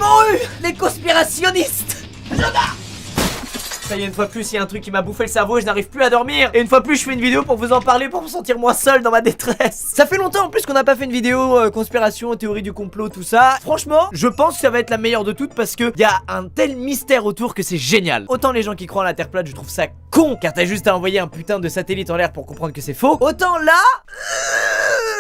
m'ont eu, les conspirationnistes. Ça y est, une fois de plus, il y a un truc qui m'a bouffé le cerveau et je n'arrive plus à dormir. Et une fois de plus, je fais une vidéo pour vous en parler, pour me sentir moins seul dans ma détresse. Ça fait longtemps en plus qu'on n'a pas fait une vidéo conspiration, théorie du complot, tout ça. Franchement, je pense que ça va être la meilleure de toutes parce que il y a un tel mystère autour que c'est génial. Autant les gens qui croient à la Terre plate, je trouve ça con, car t'as juste à envoyer un putain de satellite en l'air pour comprendre que c'est faux. Autant là,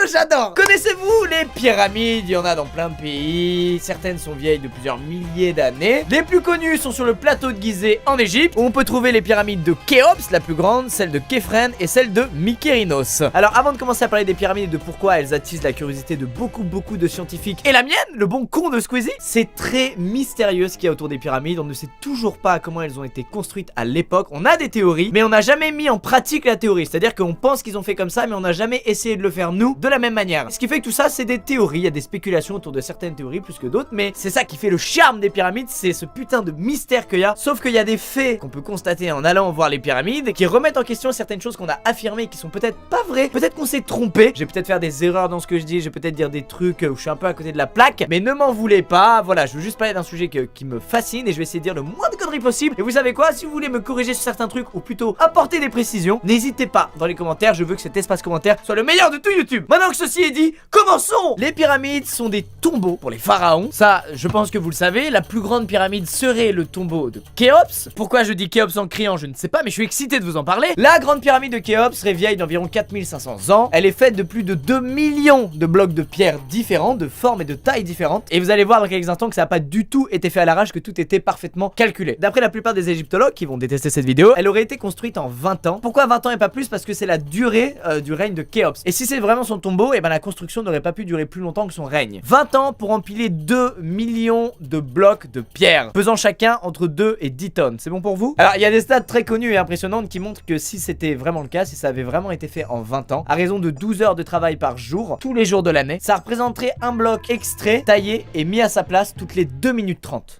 j'adore. Connaissez-vous les pyramides? Il y en a dans plein de pays. Certaines sont vieilles de plusieurs milliers d'années. Les plus connues sont sur le plateau de Gizeh en Égypte, où on peut trouver les pyramides de Khéops, la plus grande, celle de Khéphren et celle de Mykérinos. Alors avant de commencer à parler des pyramides et de pourquoi elles attisent la curiosité de beaucoup de scientifiques et la mienne, le bon con de Squeezie, c'est très mystérieux ce qu'il y a autour des pyramides. On ne sait toujours pas comment elles ont été construites à l'époque. On a des théories, mais on n'a jamais mis en pratique la théorie. C'est-à-dire qu'on pense qu'ils ont fait comme ça, mais on n'a jamais essayé de le faire nous de la même manière. Ce qui fait que tout ça, c'est des théories. Il y a des spéculations autour de certaines théories plus que d'autres, mais c'est ça qui fait le charme des pyramides, c'est ce putain de mystère qu'il y a. Sauf qu'il y a des faits qu'on peut constater en allant voir les pyramides qui remettent en question certaines choses qu'on a affirmées qui sont peut-être pas vraies. Peut-être qu'on s'est trompé. Je vais peut-être faire des erreurs dans ce que je dis. Je vais peut-être dire des trucs où je suis un peu à côté de la plaque, mais ne m'en voulez pas. Voilà, je veux juste parler d'un sujet qui me fascine et je vais essayer de dire le moins de conneries possible. Et vous savez quoi? Si vous voulez me corriger sur certains trucs ou plutôt apporter des précisions, n'hésitez pas dans les commentaires. Je veux que cet espace commentaire soit le meilleur de tout YouTube. Maintenant que ceci est dit, commençons. Les pyramides sont des tombeaux pour les pharaons. Ça, je pense que vous le savez. La plus grande pyramide serait le tombeau de Khéops. Pourquoi je dis Khéops en criant, je ne sais pas, mais je suis excité de vous en parler. La grande pyramide de Khéops serait vieille d'environ 4500 ans. Elle est faite de plus de 2 millions de blocs de pierre différents, de formes et de tailles différentes. Et vous allez voir dans quelques instants que ça n'a pas du tout été fait à l'arrache, que tout était parfaitement calculé. D'après la plupart des égyptologues qui vont détester cette vidéo, elle aurait été construite en 20 ans. Pourquoi 20 ans et pas plus? Parce que c'est la durée du règne de Khéops. Et si c'est vraiment son tombeau, et ben la construction n'aurait pas pu durer plus longtemps que son règne. 20 ans pour empiler 2 millions de blocs de pierre, pesant chacun entre 2 et 10 tonnes. C'est bon pour vous? Alors il y a des stats très connues et impressionnantes qui montrent que si c'était vraiment le cas, si ça avait vraiment été fait en 20 ans, à raison de 12 heures de travail par jour, tous les jours de l'année, ça représenterait un bloc extrait, taillé et mis à sa place toutes les 2 minutes 30.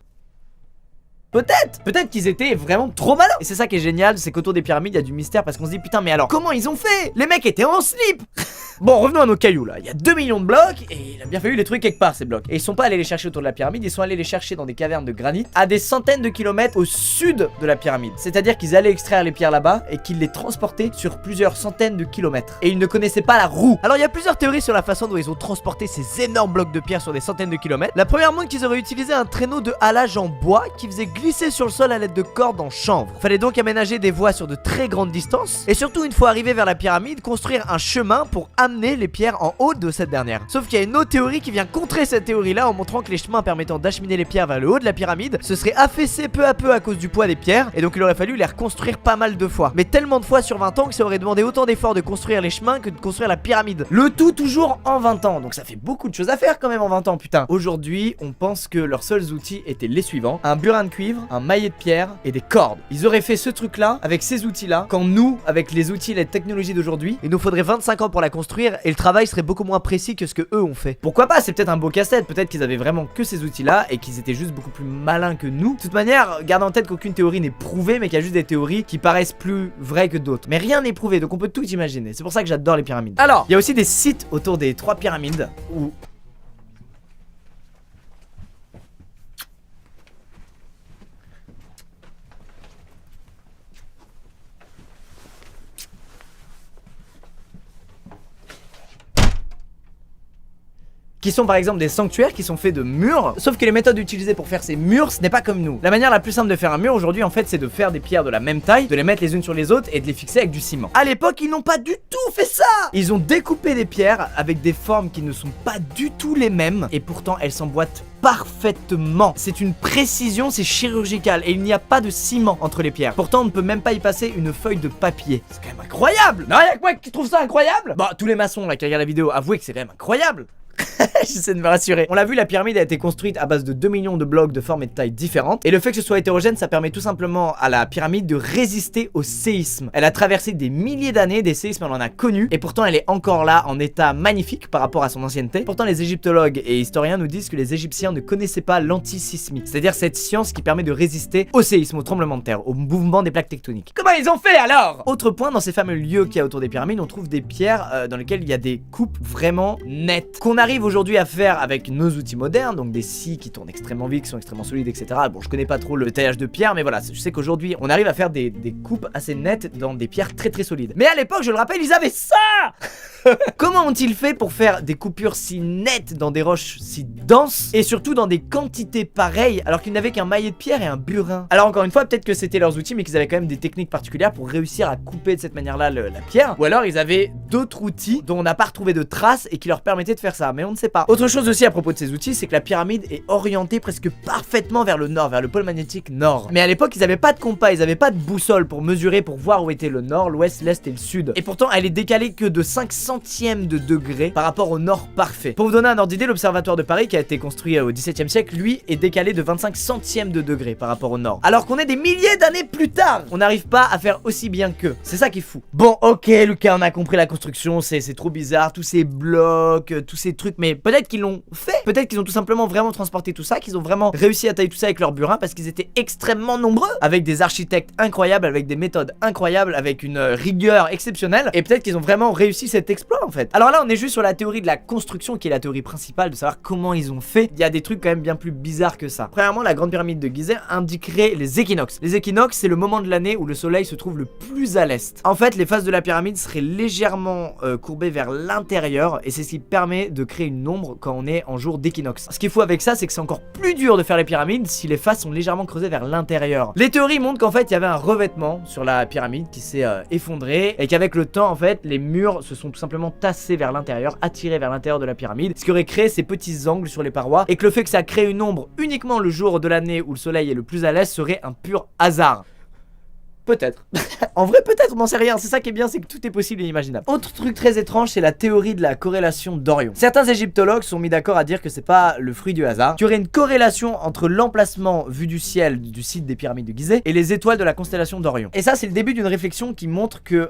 Peut-être qu'ils étaient vraiment trop malins. Et c'est ça qui est génial, c'est qu'autour des pyramides il y a du mystère parce qu'on se dit putain mais alors comment ils ont fait? Les mecs étaient en slip. Bon, revenons à nos cailloux là. Il y a 2 millions de blocs et il a bien fallu les trucs quelque part ces blocs. Et ils sont pas allés les chercher autour de la pyramide, ils sont allés les chercher dans des cavernes de granit à des centaines de kilomètres au sud de la pyramide. C'est-à-dire qu'ils allaient extraire les pierres là-bas et qu'ils les transportaient sur plusieurs centaines de kilomètres. Et ils ne connaissaient pas la roue. Alors il y a plusieurs théories sur la façon dont ils ont transporté ces énormes blocs de pierre sur des centaines de kilomètres. La première montre qu'ils auraient utilisé un traîneau de halage en bois qui faisait glisser sur le sol à l'aide de cordes en chanvre. Fallait donc aménager des voies sur de très grandes distances et surtout une fois arrivé vers la pyramide, construire un chemin pour amener les pierres en haut de cette dernière. Sauf qu'il y a une autre théorie qui vient contrer cette théorie là en montrant que les chemins permettant d'acheminer les pierres vers le haut de la pyramide se seraient affaissés peu à peu à cause du poids des pierres et donc il aurait fallu les reconstruire pas mal de fois. Mais tellement de fois sur 20 ans que ça aurait demandé autant d'efforts de construire les chemins que de construire la pyramide. Le tout toujours en 20 ans. Donc ça fait beaucoup de choses à faire quand même en 20 ans putain. Aujourd'hui on pense que leurs seuls outils étaient les suivants: un burin de cuivre, un maillet de pierre et des cordes. Ils auraient fait ce truc là avec ces outils là quand nous avec les outils et les technologies d'aujourd'hui il nous faudrait 25 ans pour la construire et le travail serait beaucoup moins précis que ce que eux ont fait. Pourquoi pas? C'est peut-être un beau casse-tête, peut-être qu'ils avaient vraiment que ces outils là et qu'ils étaient juste beaucoup plus malins que nous. De toute manière, garde en tête qu'aucune théorie n'est prouvée mais qu'il y a juste des théories qui paraissent plus vraies que d'autres. Mais rien n'est prouvé donc on peut tout imaginer. C'est pour ça que j'adore les pyramides. Alors, il y a aussi des sites autour des 3 pyramides où qui sont par exemple des sanctuaires qui sont faits de murs. Sauf que les méthodes utilisées pour faire ces murs, ce n'est pas comme nous. La manière la plus simple de faire un mur aujourd'hui en fait c'est de faire des pierres de la même taille, de les mettre les unes sur les autres et de les fixer avec du ciment. À l'époque ils n'ont pas du tout fait ça. Ils ont découpé des pierres avec des formes qui ne sont pas du tout les mêmes et pourtant elles s'emboîtent parfaitement. C'est une précision, c'est chirurgical et il n'y a pas de ciment entre les pierres. Pourtant on ne peut même pas y passer une feuille de papier. C'est quand même incroyable. Non, y'a que moi qui trouve ça incroyable. Bah tous les maçons là qui regardent la vidéo avouez que c'est quand même incroyable. J'essaie de me rassurer. On l'a vu, la pyramide a été construite à base de 2 millions de blocs de formes et de tailles différentes. Et le fait que ce soit hétérogène, ça permet tout simplement à la pyramide de résister au séisme. Elle a traversé des milliers d'années, des séismes on en a connu. Et pourtant elle est encore là en état magnifique par rapport à son ancienneté. Pourtant les égyptologues et historiens nous disent que les Égyptiens ne connaissaient pas l'antisismie. C'est-à-dire cette science qui permet de résister au séisme, au tremblement de terre, au mouvement des plaques tectoniques. Comment ils ont fait alors? Autre point, dans ces fameux lieux qu'il y a autour des pyramides, on trouve des pierres dans lesquelles il y a des coupes vraiment nettes. Qu'on arrive aujourd'hui aujourd'hui à faire avec nos outils modernes, donc des scies qui tournent extrêmement vite, qui sont extrêmement solides, etc. Bon, je connais pas trop le taillage de pierre, mais voilà, je sais qu'aujourd'hui on arrive à faire des coupes assez nettes dans des pierres très très solides. Mais à l'époque, je le rappelle, ils avaient ça. Comment ont-ils fait pour faire des coupures si nettes dans des roches si denses et surtout dans des quantités pareilles alors qu'ils n'avaient qu'un maillet de pierre et un burin? Alors encore une fois, peut-être que c'était leurs outils mais qu'ils avaient quand même des techniques particulières pour réussir à couper de cette manière-là la pierre, ou alors ils avaient d'autres outils dont on n'a pas retrouvé de traces et qui leur permettaient de faire ça, mais on ne sait pas. Autre chose aussi à propos de ces outils, c'est que la pyramide est orientée presque parfaitement vers le nord, vers le pôle magnétique nord. Mais à l'époque, ils n'avaient pas de compas, ils n'avaient pas de boussole pour mesurer, pour voir où était le nord, l'ouest, l'est et le sud. Et pourtant, elle est décalée que de 5 centièmes de degré par rapport au nord parfait. Pour vous donner un ordre d'idée, l'observatoire de Paris qui a été construit au XVIIe siècle, lui, est décalé de 25 centièmes de degré par rapport au nord. Alors qu'on est des milliers d'années plus tard, on n'arrive pas à faire aussi bien qu'eux. C'est ça qui est fou. Bon, ok, Lucas, on a compris la construction, c'est trop bizarre, tous ces blocs, tous ces trucs, mais peut-être qu'ils l'ont fait. Peut-être qu'ils ont tout simplement vraiment transporté tout ça, qu'ils ont vraiment réussi à tailler tout ça avec leur burin parce qu'ils étaient extrêmement nombreux, avec des architectes incroyables, avec des méthodes incroyables, avec une rigueur exceptionnelle, et peut-être qu'ils ont vraiment réussi cet exploit en fait. Alors là, on est juste sur la théorie de la construction qui est la théorie principale, de savoir comment ils ont fait. Il y a des trucs quand même bien plus bizarres que ça. Premièrement, la grande pyramide de Gizeh indiquerait les équinoxes. Les équinoxes, c'est le moment de l'année où le soleil se trouve le plus à l'est. En fait, les faces de la pyramide seraient légèrement courbées vers l'intérieur et c'est ce qui permet de créer une ombre quand on est en jour d'équinoxe. Ce qu'il faut avec ça, c'est que c'est encore plus dur de faire les pyramides si les faces sont légèrement creusées vers l'intérieur. Les théories montrent qu'en fait, il y avait un revêtement sur la pyramide qui s'est effondré et qu'avec le temps, en fait, les murs se sont tout simplement tassés vers l'intérieur, attirés vers l'intérieur de la pyramide, ce qui aurait créé ces petits angles sur les parois et que le fait que ça crée une ombre uniquement le jour de l'année où le soleil est le plus à l'est serait un pur hasard. Peut-être. En vrai, peut-être, on n'en sait rien. C'est ça qui est bien, c'est que tout est possible et imaginable. Autre truc très étrange, c'est la théorie de la corrélation d'Orion. Certains égyptologues sont mis d'accord à dire que c'est pas le fruit du hasard, qu'il y aurait une corrélation entre l'emplacement vu du ciel du site des pyramides de Gizeh et les étoiles de la constellation d'Orion. Et ça, c'est le début d'une réflexion qui montre que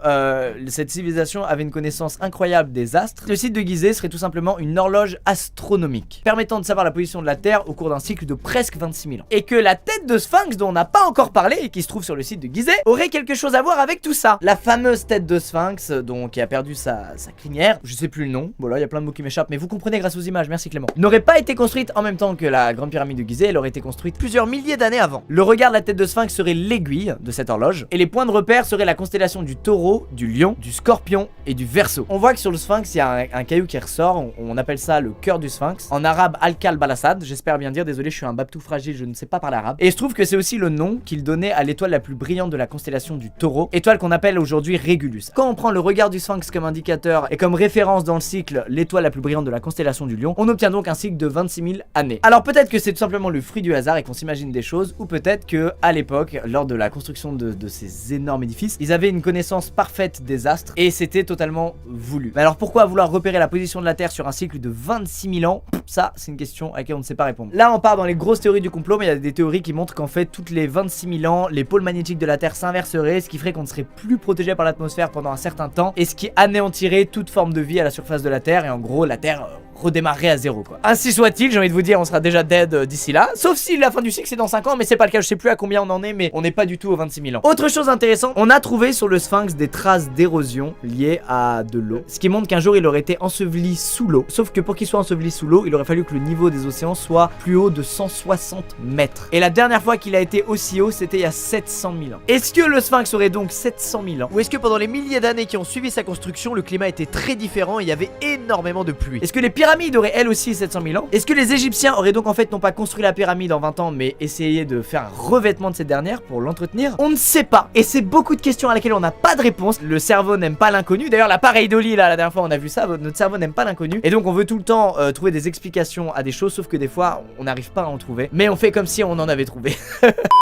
cette civilisation avait une connaissance incroyable des astres. Le site de Gizeh serait tout simplement une horloge astronomique, permettant de savoir la position de la Terre au cours d'un cycle de presque 26 000 ans. Et que la tête de Sphinx, dont on n'a pas encore parlé et qui se trouve sur le site de Gizeh, aurait quelque chose à voir avec tout ça. La fameuse tête de Sphinx, donc qui a perdu sa crinière, je sais plus le nom, voilà, il y a plein de mots qui m'échappent, mais vous comprenez grâce aux images, merci Clément, n'aurait pas été construite en même temps que la grande pyramide de Gizeh, elle aurait été construite plusieurs milliers d'années avant. Le regard de la tête de Sphinx serait l'aiguille de cette horloge, et les points de repère seraient la constellation du taureau, du lion, du scorpion et du verseau. On voit que sur le Sphinx, il y a un caillou qui ressort, on appelle ça le cœur du Sphinx, en arabe Al-Kal-Balassad, j'espère bien dire, désolé, je suis un babtou fragile, je ne sais pas parler arabe, et je trouve que c'est aussi le nom qu'il donnait à l'étoile la plus brillante de la constellation du taureau, étoile qu'on appelle aujourd'hui Régulus. Quand on prend le regard du Sphinx comme indicateur et comme référence dans le cycle l'étoile la plus brillante de la constellation du Lion, on obtient donc un cycle de 26 000 années. Alors peut-être que c'est tout simplement le fruit du hasard et qu'on s'imagine des choses, ou peut-être que à l'époque, lors de la construction de ces énormes édifices, ils avaient une connaissance parfaite des astres et c'était totalement voulu. Mais alors pourquoi vouloir repérer la position de la Terre sur un cycle de 26 000 ans? Ça, c'est une question à laquelle on ne sait pas répondre. Là, on part dans les grosses théories du complot, mais il y a des théories qui montrent qu'en fait, toutes les 26 000 ans, les pôles magnétiques de la Terre s'inverseraient, ce qui ferait qu'on ne serait plus protégé par l'atmosphère pendant un certain temps, et ce qui anéantirait toute forme de vie à la surface de la Terre, et en gros, la Terre redémarrer à zéro quoi. Ainsi soit-il, j'ai envie de vous dire, on sera déjà dead d'ici là, sauf si la fin du cycle c'est dans 5 ans, mais c'est pas le cas, je sais plus à combien on en est, mais on n'est pas du tout aux 26 000 ans. Autre chose intéressante, on a trouvé sur le Sphinx des traces d'érosion liées à de l'eau, ce qui montre qu'un jour il aurait été enseveli sous l'eau, sauf que pour qu'il soit enseveli sous l'eau, il aurait fallu que le niveau des océans soit plus haut de 160 mètres. Et la dernière fois qu'il a été aussi haut, c'était il y a 700 000 ans. Est-ce que le Sphinx aurait donc 700 000 ans, ou est-ce que pendant les milliers d'années qui ont suivi sa construction, le climat était très différent et il y avait énormément de pluie? Est-ce que les pyramides auraient elles aussi 700 000 ans? Est-ce que les Égyptiens auraient donc en fait non pas construit la pyramide en 20 ans, mais essayé de faire un revêtement de cette dernière pour l'entretenir? On ne sait pas, et c'est beaucoup de questions à laquelle on n'a pas de réponse. Le cerveau n'aime pas l'inconnu, d'ailleurs l'appareil d'Oli là, la dernière fois on a vu ça, notre cerveau n'aime pas l'inconnu, et donc on veut tout le temps trouver des explications à des choses, sauf que des fois on n'arrive pas à en trouver, mais on fait comme si on en avait trouvé.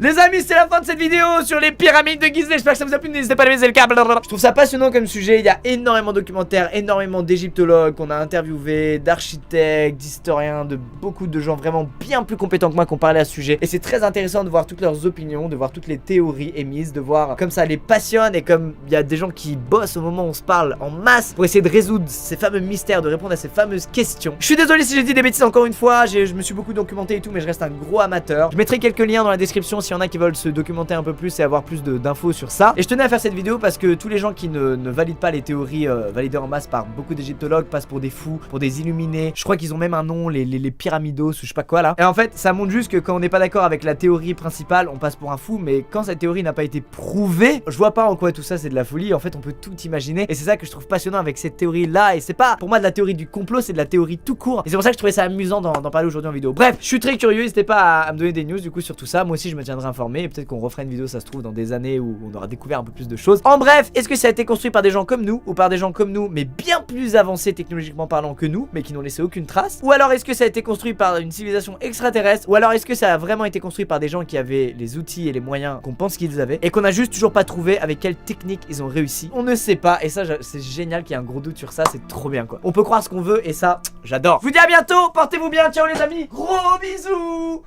Les amis, c'est la fin de cette vidéo sur les pyramides de Gizeh, j'espère que ça vous a plu, n'hésitez pas à laisser le câble. Je trouve ça passionnant comme sujet, il y a énormément de documentaires, énormément d'égyptologues qu'on a interviewés, d'architectes, d'historiens, de beaucoup de gens vraiment bien plus compétents que moi qui ont parlé à ce sujet, et c'est très intéressant de voir toutes leurs opinions, de voir toutes les théories émises, de voir comme ça les passionne, et comme il y a des gens qui bossent au moment où on se parle en masse pour essayer de résoudre ces fameux mystères, de répondre à ces fameuses questions. Je suis désolé si j'ai dit des bêtises encore une fois, je me suis beaucoup documenté et tout, mais je reste un gros amateur. Je mettrai quelques liens dans la description s'il y en a qui veulent se documenter un peu plus et avoir plus d'infos sur ça. Et je tenais à faire cette vidéo parce que tous les gens qui ne valident pas les théories validées en masse par beaucoup d'égyptologues passent pour des fous, pour des illuminés Illuminés. Je crois qu'ils ont même un nom, les Pyramidos ou je sais pas quoi là. Et en fait, ça montre juste que quand on n'est pas d'accord avec la théorie principale, on passe pour un fou. Mais quand cette théorie n'a pas été prouvée, je vois pas en quoi tout ça c'est de la folie. En fait, on peut tout imaginer. Et c'est ça que je trouve passionnant avec cette théorie là. Et c'est pas pour moi de la théorie du complot, c'est de la théorie tout court. Et c'est pour ça que je trouvais ça amusant d'en parler aujourd'hui en vidéo. Bref, je suis très curieux. N'hésitez pas à me donner des news du coup sur tout ça. Moi aussi, je me tiendrai informé. Et peut-être qu'on refera une vidéo, ça se trouve, dans des années où on aura découvert un peu plus de choses. En bref, est-ce que ça a été construit par des gens comme nous ou par des gens comme nous, mais bien plus avancés technologiquement parlant que nous, mais qui n'ont laissé aucune trace? Ou alors est-ce que ça a été construit par une civilisation extraterrestre? Ou alors est-ce que ça a vraiment été construit par des gens qui avaient les outils et les moyens qu'on pense qu'ils avaient et qu'on a juste toujours pas trouvé avec quelle technique ils ont réussi? On ne sait pas. Et ça, c'est génial qu'il y ait un gros doute sur ça. C'est trop bien quoi. On peut croire ce qu'on veut et ça, j'adore. Je vous dis à bientôt. Portez-vous bien. Ciao les amis. Gros bisous.